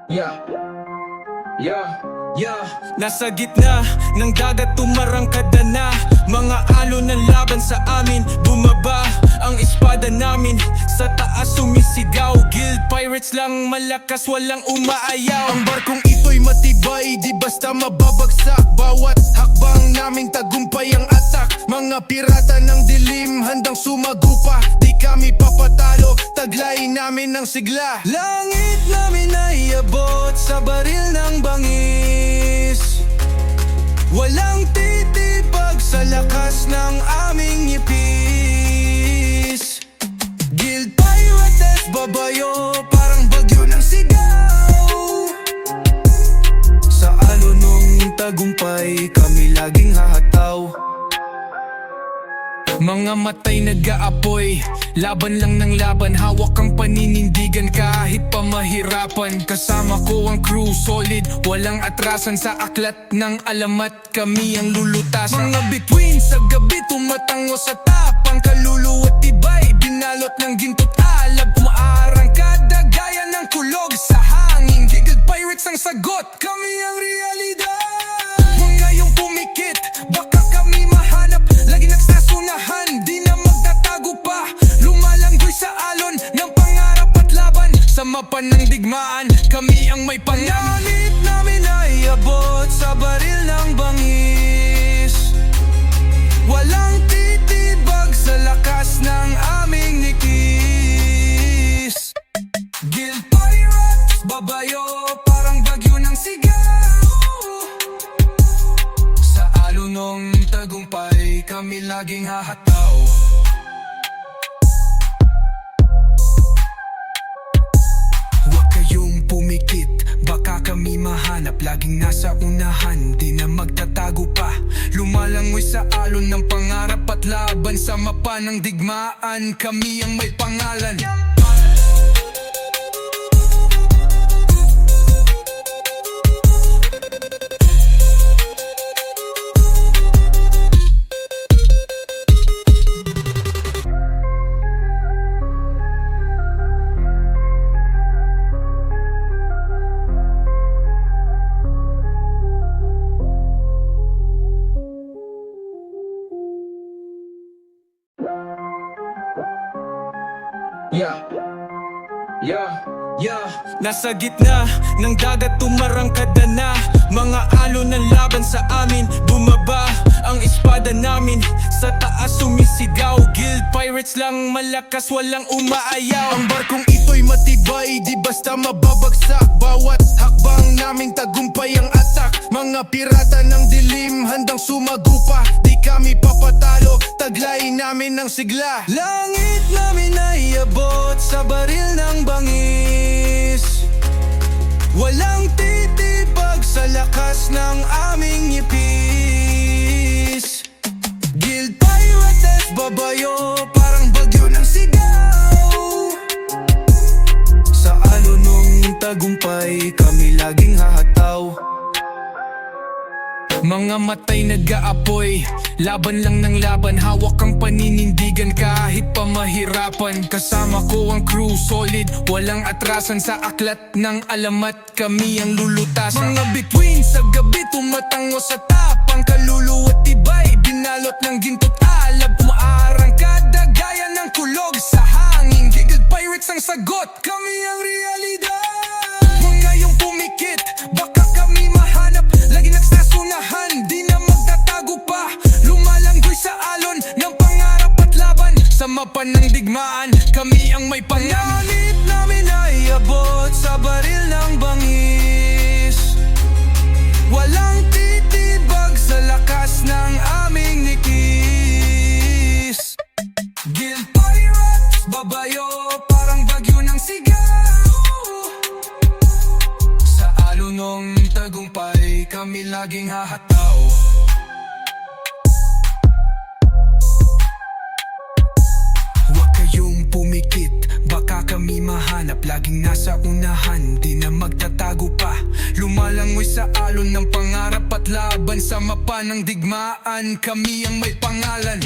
Yeah, yeah, Yeah, nasa gitna ng dagat tumarangkada na mga alon ng laban sa amin. Bumaba ang espada namin, sa taas sumisigaw. Guild pirates lang malakas, walang umaayaw. Ang barkong ito'y matibay, di basta mababagsak. Bawat hakbang naming tagumpay ang atak. Mga pirata ng dilim handang sumagupa. Di kami papatalo, taglay namin ng sigla. Langit namin ay abot sa baril ng bangis. Walang titipag sa lakas ng aming ngipis. Guild pirates babayo, parang bagyo ng sigaw. Sa alon ng tagumpay, kami laging hahataw. Mga matay nag-aapoy, laban lang ng laban. Hawak ang paninindigan kahit pa mahirapan. Kasama ko ang crew, solid, walang atrasan. Sa aklat ng alamat, kami ang lulutasan. Mga bituin sa gabi, tumatango sa tapang. Kaluluwa tibay, binalot ng ginto't alab. Umaarangkada gaya ng kulog sa hangin. Giggled pirates ang sagot, kami ang realidad. Mga yung pumikit, baka kami mahanap. Lagi nagsasunahan, di na magtatago pa. Lumalanggoy sa alon ng pangarap at laban. Sa mapan ng digmaan, kami ang may pangamit namin ay abot sa baril ng bangis. Walang titibag sa lakas ng aming nikis. Guild pirates babayo, parang bagyo ng sigaw. Sa alon ng tagumpay, kami laging hahataw. Huwag kayong pumikit, baka kami mahanap. Laging nasa unahan, di na magtatago pa. Lumalangoy sa alon ng pangarap at laban. Sa mapa ng digmaan, kami ang may pangalan. yeah, yeah. Yeah, nasa gitna ng dagat tumarangkada na mga alon ng laban sa amin. Bumaba ang espada namin, sa taas sumisigaw. Guild pirates lang malakas, walang umaayaw. Ang barkong ito'y matibay, di basta mababagsak. Bawat hakbang naming tagumpay ang atak. Mga pirata ng dilim handang sumagupa. Di kami papatalo, taglay namin ng sigla. Langit namin ay abot sa baril ng bangis. Walang titibag sa lakas ng aming ngipis. Guild pirates babayo, parang bagyo ng sigaw. Sa alon ng tagumpay, kami laging hahataw. Mga matay nag-aapoy, laban lang ng laban. Hawak ang paninindigan kahit pa mahirapan. Kasama ko ang crew, solid, walang atrasan. Sa aklat ng alamat, kami ang lulutasan. Mga bituin sa gabi, tumatango sa tapang. Kaluluwa tibay, binalot ng ginto't alab. Umaarangkada gaya ng kulog sa hangin. Giggled pirates ang sagot, kami ang realidad. Mga yung pumikit, baka kami mahanap. Lagi nagsasunahan, di na magtatago pa. Lumalanggoy sa alon ng pangarap at laban. Sa mapan ng digmaan, kami ang may pangamit namin ay abot sa baril ng bangis. Walang titibag sa lakas ng aming nikis. Guild pirates babayo, parang bagyo ng sigaw. Sa alon ng tagumpay, kami laging hahataw. Huwag kayong pumikit, baka kami mahanap. Laging nasa unahan, di na magtatago pa. Lumalangoy sa alon ng pangarap at laban. Sa mapa ng digmaan, kami ang may pangalan.